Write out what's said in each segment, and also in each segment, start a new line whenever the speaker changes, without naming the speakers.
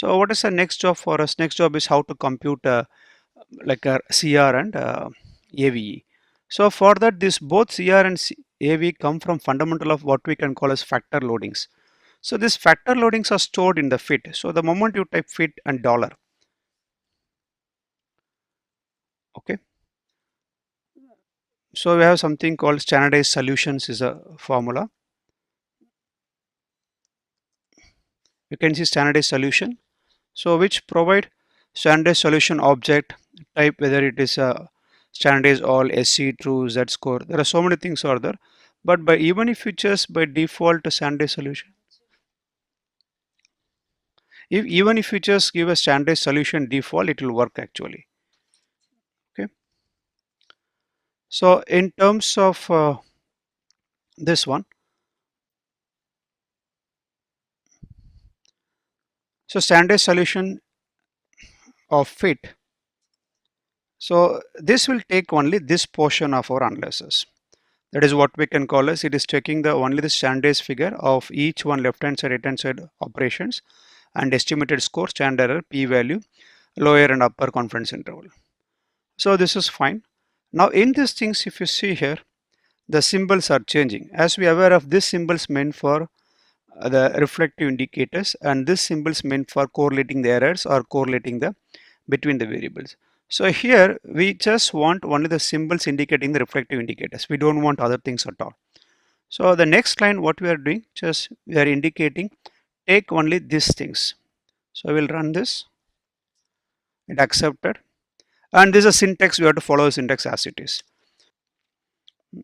So what is the next job for us? Next job is how to compute like a CR and AVE. So for that, this both CR and AVE come from fundamental of what we can call as factor loadings. So these factor loadings are stored in the fit. So the moment you type fit and dollar, okay. So we have something called standardized solutions is a formula. You can see standardized solution. So which provide standardized solution object type, whether it is a standardized all, SC, true, Z score. There are so many things are there. But by even if you just by default standardized solution, even if you just give a standardized solution default, it will work actually. Okay. So in terms of this one, so standardized solution of fit. So this will take only this portion of our analysis. That is what we can call as it is taking the only the standardized figure of each one left hand side, right hand side operations and estimated score, standard error, p-value, lower and upper confidence interval. So this is fine. Now in these things, if you see here, the symbols are changing. As we are aware of, this symbols meant for the reflective indicators, and this symbols meant for correlating the errors or correlating the between the variables. So here we just want only the symbols indicating the reflective indicators. We don't want other things at all. So the next line, what we are doing, just we are indicating take only these things. So I will run this. It accepted, and this is a syntax. We have to follow the syntax as it is.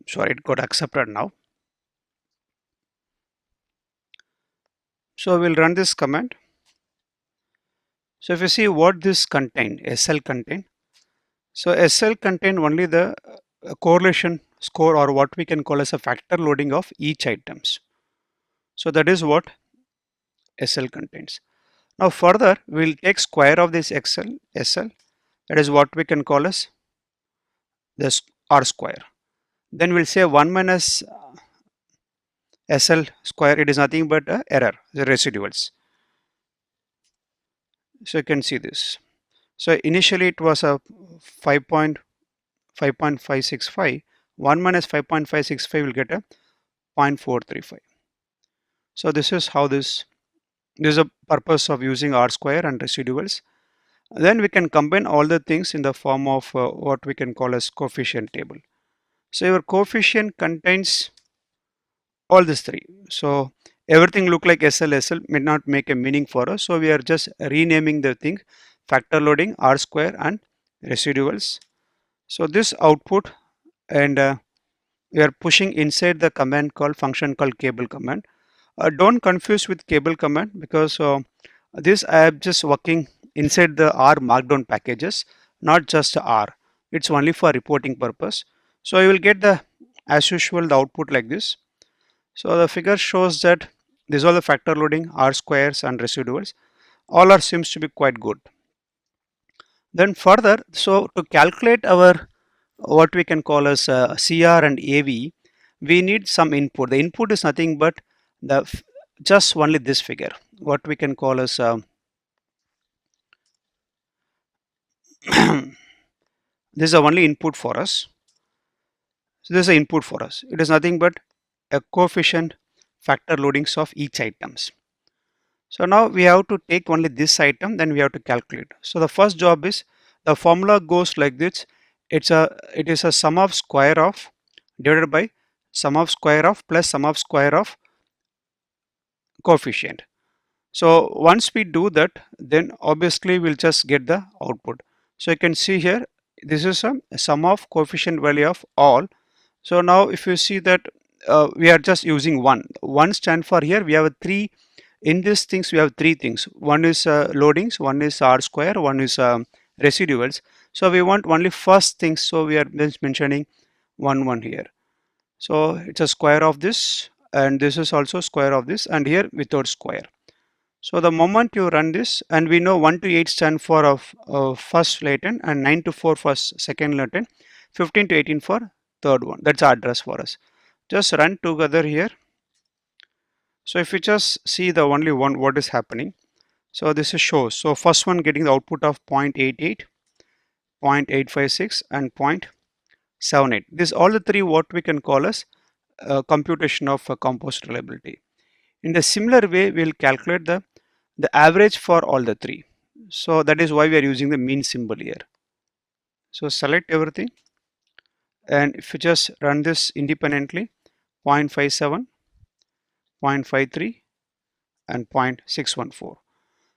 Sorry, it got accepted now. So we'll run this command. So if you see what this contain, SL contain. So SL contain only the correlation score, or what we can call as a factor loading of each items. So that is what SL contains. Now further we'll take square of this SL, that is what we can call as this R square. Then we'll say 1 minus SL square, it is nothing but error, the residuals. So you can see this. So initially it was a 5.565. 1 minus 5.565 will get a 0.435. So this is how this is a purpose of using R square and residuals. Then we can combine all the things in the form of what we can call as coefficient table. So your coefficient contains all these three. So everything look like SL may not make a meaning for us. So we are just renaming the thing, factor loading, R square and residuals. So this output, and we are pushing inside the command called function called cable command. Don't confuse with cable command, because this I am just working inside the R markdown packages, not just R. It's only for reporting purpose. So you will get the, as usual, the output like this. So the figure shows that these are the factor loading, R squares and residuals. All are seems to be quite good. Then further, so to calculate our what we can call as CR and AV, we need some input. The input is nothing but the just only this figure, what we can call as this is the only input for us. So this is the input for us. It is nothing but a coefficient factor loadings of each items. So now we have to take only this item, then we have to calculate. So the first job is, the formula goes like this. It is a sum of square of divided by sum of square of plus sum of square of coefficient. So once we do that, then obviously we'll just get the output. So you can see here, this is a sum of coefficient value of all. So now if you see that we are just using one stand for here, we have three. In these things we have three things. One is loadings, one is R square, one is residuals. So we want only first things, so we are just mentioning one here. So it's a square of this, and this is also square of this, and here without square. So the moment you run this, and we know 1 to 8 stand for first latent, and 9 to 4 for second latent, 15 to 18 for third one. That's our address for us. Just run together here. So if you just see the only one, what is happening. So this is shows. So first one getting the output of 0.88, 0.856 and 0.78. This all the three what we can call as computation of composite reliability. In the similar way, we will calculate the average for all the three. So that is why we are using the mean symbol here. So select everything, and if you just run this independently, 0.57, 0.53 and 0.614.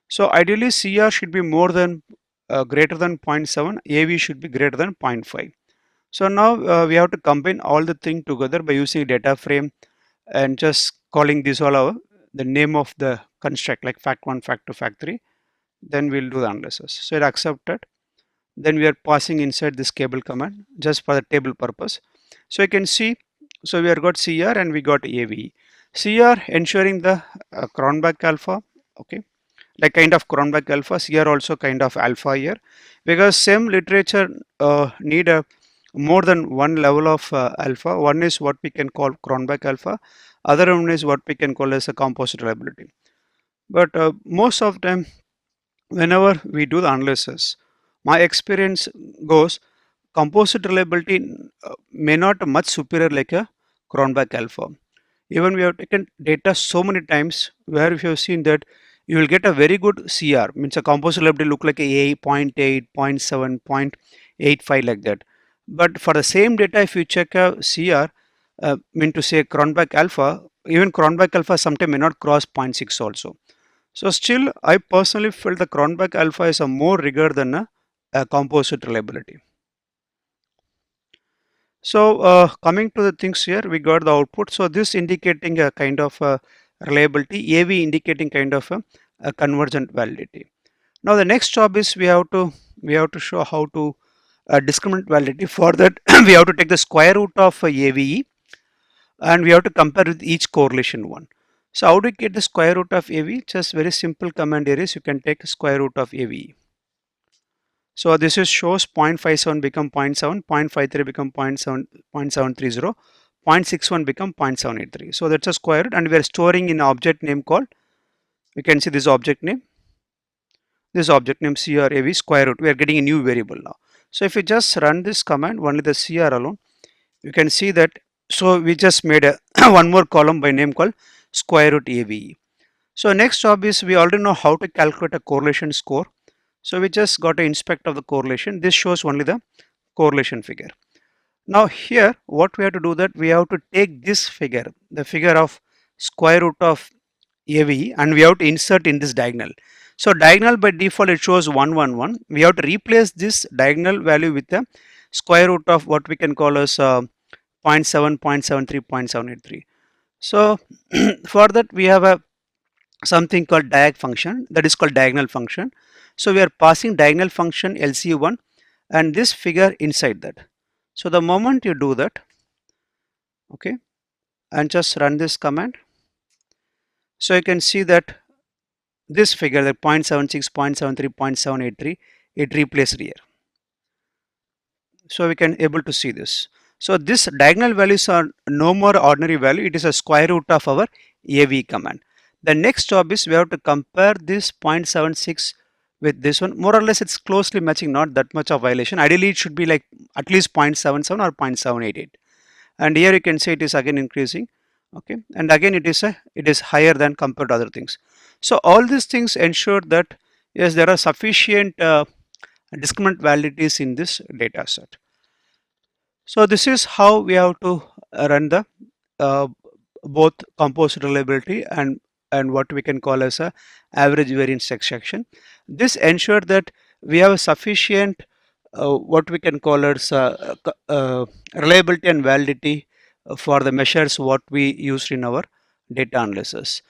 So ideally CR should be more than greater than 0.7, AV should be greater than 0.5. So now we have to combine all the thing together by using data frame and just calling this all our the name of the construct like fact1, fact2, fact3. Then we'll do the analysis. So it accepted. Then we are passing inside this cable command just for the table purpose. So you can see, so we have got CR and we got AVE. CR ensuring the Cronbach alpha, okay, like kind of Cronbach alpha. CR also kind of alpha here, because same literature need a more than one level of alpha. One is what we can call Cronbach alpha, other one is what we can call as a composite reliability. But most of them, whenever we do the analysis, my experience goes composite reliability may not much superior like a Cronbach alpha. Even we have taken data so many times where we have seen that you will get a very good CR, means a composite reliability look like a 0.8, 0.7, 0.85 like that. But for the same data, if you check a CR, mean to say Cronbach alpha, even Cronbach alpha sometimes may not cross 0.6 also. So still, I personally feel the Cronbach alpha is a more rigor than a composite reliability. So coming to the things here, we got the output. So this indicating a kind of reliability, AV indicating kind of a convergent validity. Now the next job is we have to show how to discriminant validity. For that, we have to take the square root of AVE and we have to compare with each correlation one. So how do you get the square root of AVE? Just very simple command here is you can take square root of AVE. So this is shows 0.57 become 0.7, 0.53 become 0.730, 0.61 become 0.783. So that's a square root, and we are storing in object name called, we can see this object name CRAV square root. We are getting a new variable now. So if you just run this command, only the CR alone, you can see that. So we just made a one more column by name called square root AVE. So next job is we already know how to calculate a correlation score. So we just got to inspect of the correlation. This shows only the correlation figure. Now here what we have to do, that we have to take this figure, the figure of square root of AVE, and we have to insert in this diagonal. So diagonal by default it shows 111. We have to replace this diagonal value with the square root of what we can call as 0.7, 0.73, 0.783. So for that we have a something called diag function, that is called diagonal function. So we are passing diagonal function LC1 and this figure inside that. So the moment you do that, okay, and just run this command, so you can see that this figure, the 0.76, 0.73, 0.783, it replaced here. So we can able to see this. So this diagonal values are no more ordinary value, it is a square root of our AV command. The next job is we have to compare this 0.76 with this one. More or less it's closely matching, not that much of violation. Ideally it should be like at least 0.77 or 0.788. And here you can see it is again increasing, okay, and again it is higher than compared to other things. So all these things ensure that yes, there are sufficient discriminant validities in this data set. So this is how we have to run the uh, both composite reliability and what we can call as a average variance extraction. This ensure that we have a sufficient what we can call as reliability and validity for the measures what we used in our data analysis.